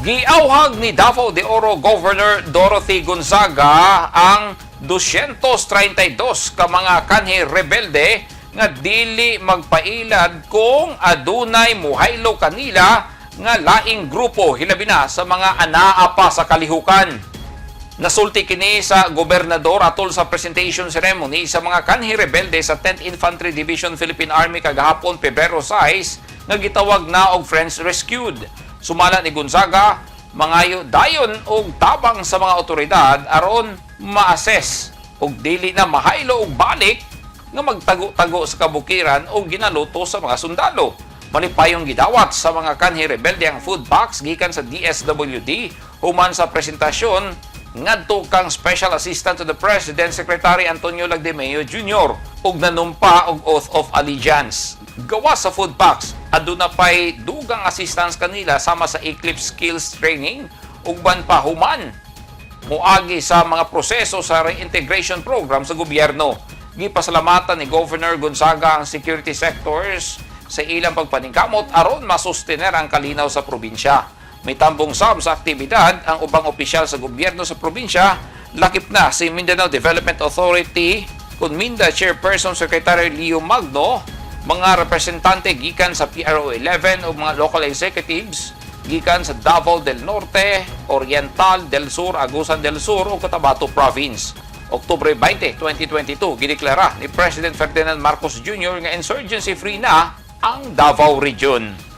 Giawhag ni Davao de Oro Governor Dorothy Gonzaga ang 232 ka mga kanhi rebelde nga dili magpailad kung adunay mohaylo kanila nga laing grupo hilabi na sa mga anaa pa sa kalihokan. Nasulti kini sa gobernador atol sa presentation ceremony sa mga kanhi rebelde sa 10th Infantry Division Philippine Army kagahapon Pebrero 6 nga gitawag na og Friends Rescued. Sumala ni Gonzaga, mangayo dayon og tabang sa mga otoridad aron ma-assess og dili na mahaylo og balik nga magtago-tago sa kabukiran o ginaluto sa mga sundalo. Malipayong gidawat sa mga kanhi rebelde ang food box gikan sa DSWD human sa presentasyon ngadto kang Special Assistant to the President Secretary Antonio Lagdemeo Jr. ug nanumpa og Oath of Allegiance. Gawa sa food packs, aduna pay dugang assistance kanila sama sa Eclipse Skills Training ug ban pa human muagi sa mga proseso sa reintegration program sa gobyerno. Gipasalamatan ni Governor Gonzaga ang security sectors sa ilang pagpaningkamot aron masustener ang kalinaw sa probinsya. May tambong sab sa aktibidad ang ubang opisyal sa gobyerno sa probinsya, lakip na si Mindanao Development Authority, Kunminda Chairperson Secretary Leo Magno, mga representante gikan sa PRO11 o mga local executives gikan sa Davao del Norte, Oriental del Sur, Agusan del Sur o Cotabato Province. Oktubre 20, 2022, gideklara ni President Ferdinand Marcos Jr. nga insurgency-free na ang Davao Region.